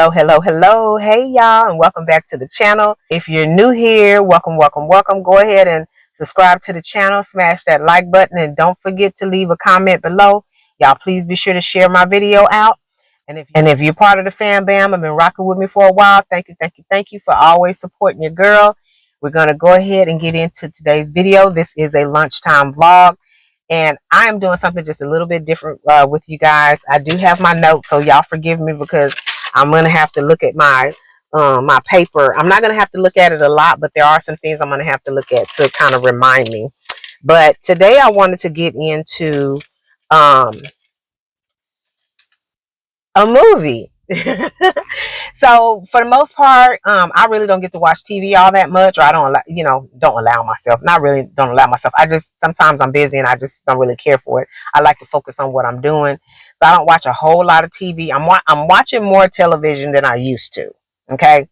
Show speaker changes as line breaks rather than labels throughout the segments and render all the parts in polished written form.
Hello. Hey, y'all, and welcome back to the channel. If you're new here, welcome. Go ahead and subscribe to the channel, smash that like button, and don't forget to leave a comment below. Y'all, please be sure to share my video out. And if you're part of the fan bam, I've been rocking with me for a while. Thank you for always supporting your girl. We're going to go ahead and get into today's video. This is a lunchtime vlog. And I am doing something just a little bit different with you guys. I do have my notes, so y'all forgive me because I'm going to have to look at my my paper. I'm not going to have to look at it a lot, but there are some things I'm going to have to look at to kind of remind me. But today I wanted to get into um, a movie. So for the most part, I really don't get to watch TV all that much, or I don't don't allow myself, not really don't allow myself. I just, sometimes I'm busy and I just don't really care for it. I like to focus on what I'm doing. So I don't watch a whole lot of TV. I'm watching more television than I used to. Okay.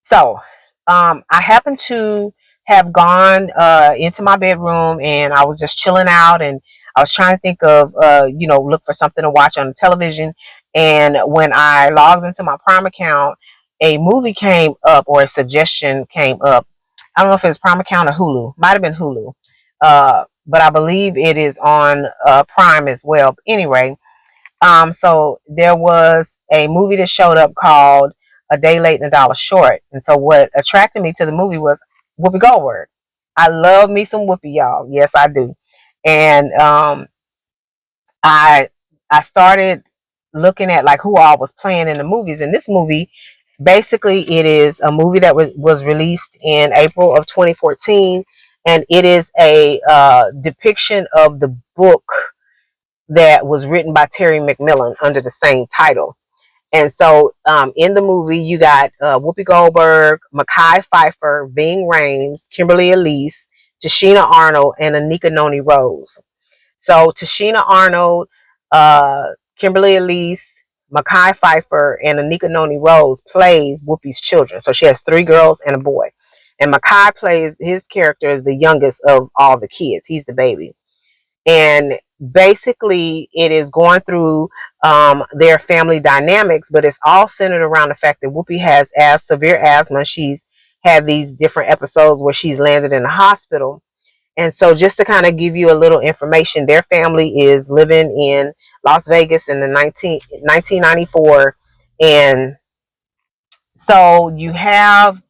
So I happen to have gone into my bedroom and I was just chilling out, and I was trying to think of look for something to watch on the television. And when I logged into my Prime account, a movie came up, or a suggestion came up. I don't know if it was Prime account or Hulu. Might have been Hulu. But I believe it is on Prime as well. But anyway, so there was a movie that showed up called A Day Late and a Dollar Short. And so what attracted me to the movie was Whoopi Goldberg. I love me some Whoopi, y'all. Yes, I do. And I started looking at like who all was playing in the movies. And this movie, basically, it is a movie that was released in April of 2014, and it is a depiction of the book that was written by Terry McMillan under the same title. And so in the movie, you got Whoopi Goldberg, Mekhi Phifer, Ving Rhames, Kimberly Elise, Tashina Arnold, and Anika Noni Rose. So Tashina Arnold, Kimberly Elise, Mekhi Phifer, and Anika Noni Rose plays Whoopi's children. So she has 3 girls and a boy. And Mekhi plays his character as the youngest of all the kids. He's the baby. And basically it is going through their family dynamics, but it's all centered around the fact that Whoopi has severe asthma. She's had these different episodes where she's landed in the hospital. And so just to kind of give you a little information, their family is living in Las Vegas in the 1994. And so you have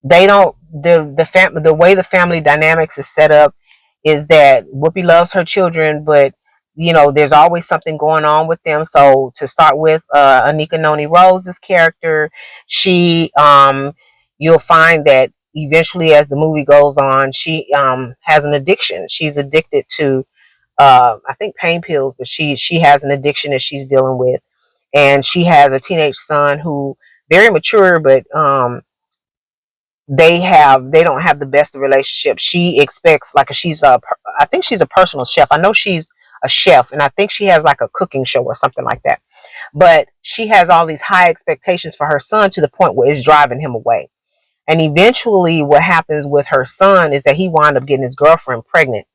they don't the way the family dynamics is set up is that Whoopi loves her children, but there's always something going on with them. So to start with, Anika Noni Rose's character, she you'll find that eventually as the movie goes on, she has an addiction. She's addicted to I think pain pills, but she has an addiction that she's dealing with. And she has a teenage son who very mature, but they don't have the best of relationships. She expects, like, I think she's a personal chef. I know she's a chef, and I think she has like a cooking show or something like that. But she has all these high expectations for her son to the point where it's driving him away. And eventually what happens with her son is that he wound up getting his girlfriend pregnant.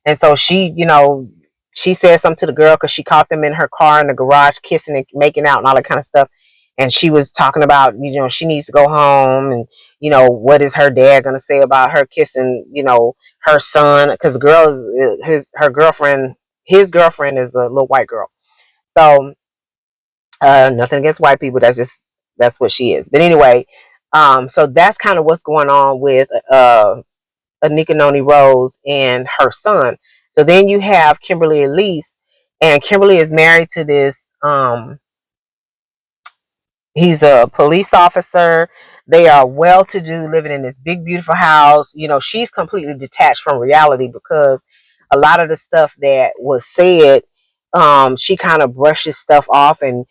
And so she said something to the girl because she caught them in her car in the garage kissing and making out and all that kind of stuff. And she was talking about, she needs to go home, and, what is her dad going to say about her kissing, her son? Because his girlfriend is a little white girl. So nothing against white people. That's what she is. But anyway, so that's kind of what's going on with Anika Noni Rose and her son. So then you have Kimberly Elise, and Kimberly is married to this he's a police officer. They are well-to-do, living in this big, beautiful house. She's completely detached from reality because a lot of the stuff that was said, she kind of brushes stuff off and,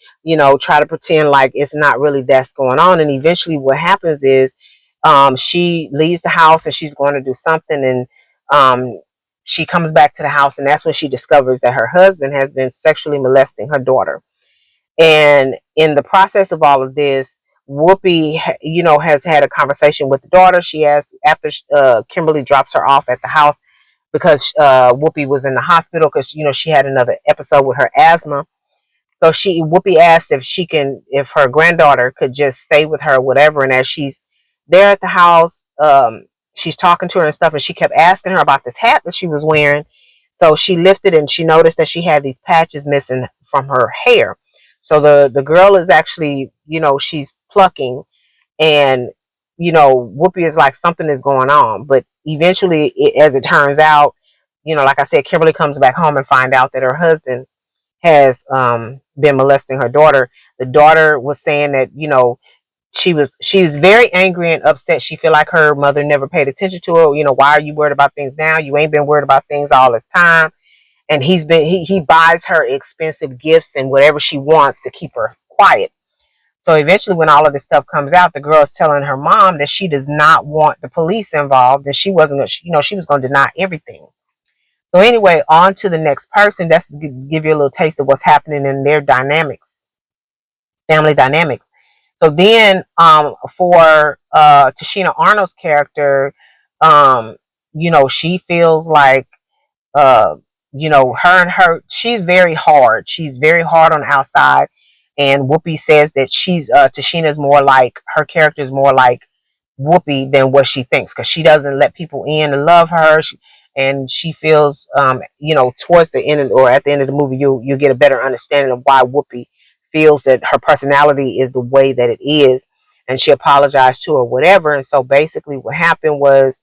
try to pretend like it's not really that's going on. And eventually what happens is she leaves the house and she's going to do something. And she comes back to the house, and that's when she discovers that her husband has been sexually molesting her daughter. And in the process of all of this, Whoopi, has had a conversation with the daughter. She asked, after Kimberly drops her off at the house, because Whoopi was in the hospital because, she had another episode with her asthma. So Whoopi asked if her granddaughter could just stay with her, whatever. And as she's there at the house, she's talking to her and stuff, and she kept asking her about this hat that she was wearing. So she lifted and she noticed that she had these patches missing from her hair. So the girl is actually, she's plucking, and Whoopi is like, something is going on. But eventually, as it turns out, like I said, Kimberly comes back home and find out that her husband has been molesting her daughter. The daughter was saying that she was very angry and upset. She feel like her mother never paid attention to her. Why are you worried about things now? You ain't been worried about things all this time. And he buys her expensive gifts and whatever she wants to keep her quiet. So eventually, when all of this stuff comes out, the girl is telling her mom that she does not want the police involved, and she wasn't, she was going to deny everything. So anyway, on to the next person. That's to give you a little taste of what's happening in their dynamics, family dynamics. So then, for Tashina Arnold's character, she feels like, uh, she's very hard. She's very hard on the outside. And Whoopi says that Tashina's more like, her character is more like Whoopi than what she thinks, because she doesn't let people in to love her. And she feels, towards the end or at the end of the movie, you get a better understanding of why Whoopi feels that her personality is the way that it is. And she apologized to her, whatever. And so basically what happened was,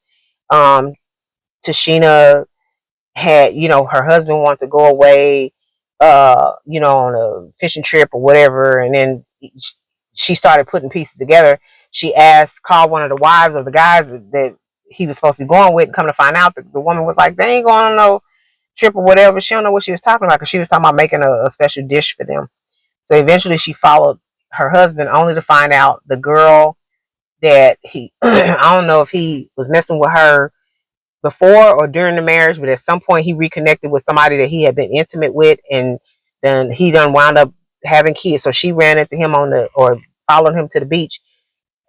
Tashina had, her husband wanted to go away, on a fishing trip or whatever. And then she started putting pieces together. She called one of the wives of the guys that he was supposed to be going with, and come to find out the woman was like, they ain't going on no trip or whatever. She don't know what she was talking about, because she was talking about making a special dish for them. So eventually she followed her husband, only to find out the girl that I don't know if he was messing with her before or during the marriage, but at some point he reconnected with somebody that he had been intimate with, and then he done wound up having kids. So she ran into him or followed him to the beach,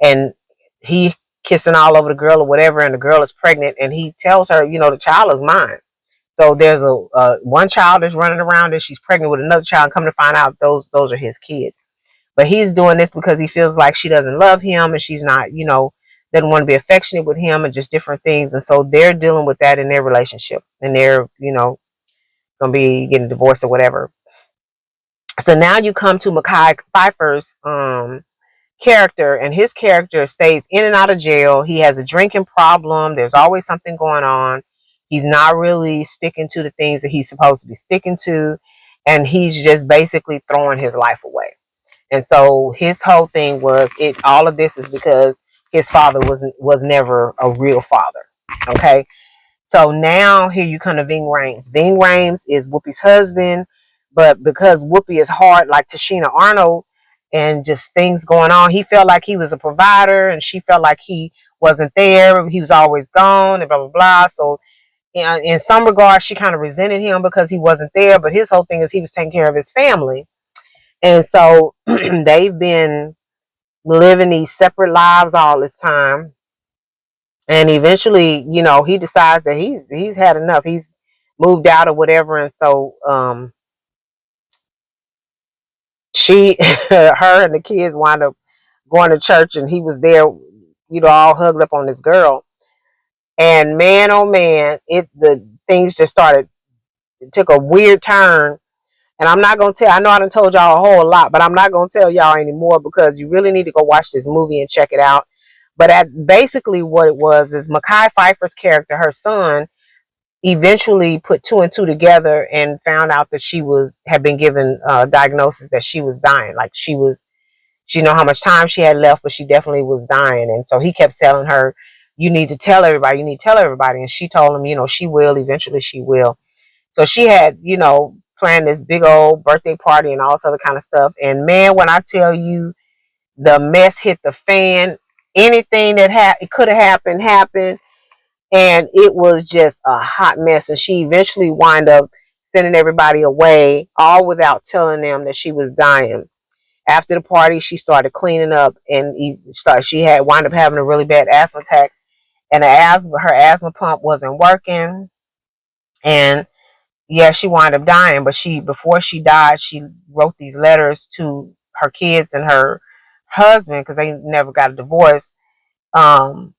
and he kissing all over the girl or whatever, and the girl is pregnant, and he tells her, the child is mine. So there's one child that's running around, and she's pregnant with another child. Come to find out, those are his kids. But he's doing this because he feels like she doesn't love him, and she's not, doesn't want to be affectionate with him, and just different things. And so they're dealing with that in their relationship, and they're, going to be getting divorced or whatever. So now you come to Mekhi Phifer's character, and his character stays in and out of jail. He has a drinking problem. There's always something going on. He's not really sticking to the things that he's supposed to be sticking to, and he's just basically throwing his life away. And so his whole thing was, all of this is because his father was never a real father. Okay. So now here you come to Ving Rhames. Ving Rhames is Whoopi's husband, but because Whoopi is hard like Tashina Arnold, and just things going on, he felt like he was a provider, and she felt like he wasn't there. He was always gone, and blah, blah, blah. So in some regards, she kind of resented him because he wasn't there. But his whole thing is he was taking care of his family. And so they've been living these separate lives all this time. And eventually, he decides that he's had enough. He's moved out or whatever. And so her and the kids wind up going to church, and he was there, all hugged up on this girl. And man, oh man, the things just took a weird turn. And I'm not going to tell, I know I done told y'all a whole lot, but I'm not going to tell y'all anymore, because you really need to go watch this movie and check it out. But basically what it was is Mekhi Phifer's character, her son, eventually put two and two together and found out that she had been given a diagnosis that she was dying. Like she know how much time she had left, but she definitely was dying. And so he kept telling her, you need to tell everybody, And she told him, she will, eventually she will. So she had, planned this big old birthday party and all this other kind of stuff. And man, when I tell you, the mess hit the fan, anything that it could have happened. And it was just a hot mess. And she eventually wound up sending everybody away, all without telling them that she was dying. After the party, she started cleaning up, and she had wound up having a really bad asthma attack, and her asthma pump wasn't working. And yeah, she wound up dying, but before she died, she wrote these letters to her kids and her husband, because they never got a divorce. Um,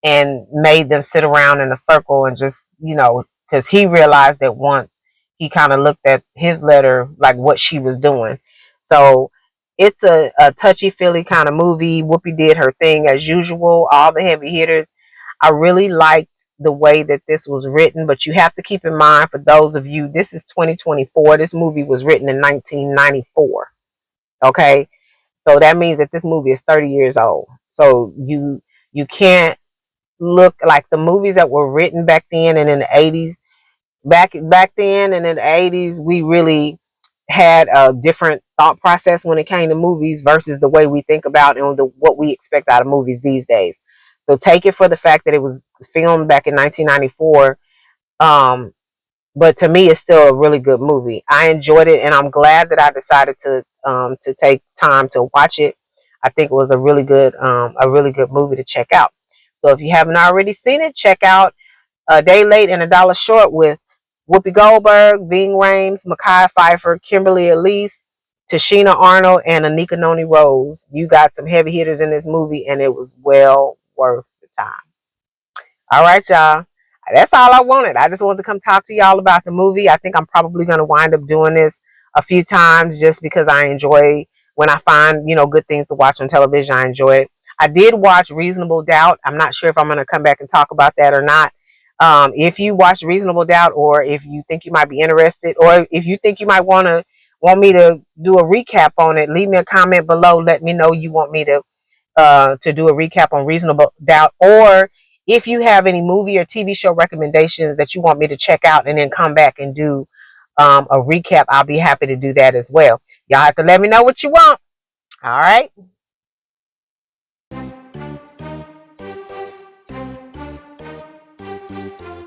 and made them sit around in a circle and just, because he realized that once he kind of looked at his letter, like what she was doing. So it's a touchy feely kind of movie. Whoopi did her thing as usual, all the heavy hitters. I really liked the way that this was written, but you have to keep in mind, for those of you, this is 2024. This movie was written in 1994. Okay. So that means that this movie is 30 years old. So you can't look like the movies that were written back then and in the 80s. Back then and in the 80s, we really had a different thought process when it came to movies versus the way we think about and what we expect out of movies these days. So take it for the fact that it was filmed back in 1994. But to me, it's still a really good movie. I enjoyed it, and I'm glad that I decided to take time to watch it. I think it was a really good movie to check out. So if you haven't already seen it, check out A Day Late and a Dollar Short with Whoopi Goldberg, Ving Rhames, Mekhi Phifer, Kimberly Elise, Tashina Arnold, and Anika Noni Rose. You got some heavy hitters in this movie, and it was well worth the time. All right, y'all. That's all I wanted. I just wanted to come talk to y'all about the movie. I think I'm probably going to wind up doing this a few times just because I enjoy when I find, good things to watch on television. I enjoy it. I did watch Reasonable Doubt. I'm not sure if I'm going to come back and talk about that or not. If you watch Reasonable Doubt, or if you think you might be interested, or if you think you might want me to do a recap on it, leave me a comment below. Let me know you want me to do a recap on Reasonable Doubt, or if you have any movie or TV show recommendations that you want me to check out and then come back and do a recap, I'll be happy to do that as well. Y'all have to let me know what you want. All right.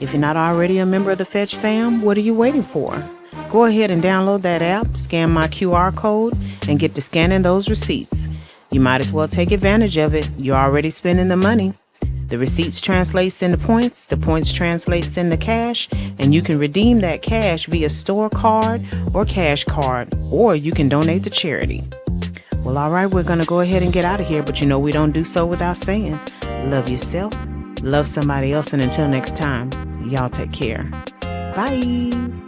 If you're not already a member of the Fetch fam, what are you waiting for? Go ahead and download that app, scan my QR code, and get to scanning those receipts. You might as well take advantage of it. You're already spending the money. The receipts translates into points, the points translates into cash, and you can redeem that cash via store card or cash card, or you can donate to charity. Well, all right, we're going to go ahead and get out of here, but we don't do so without saying, love yourself, love somebody else, and until next time, y'all take care. Bye.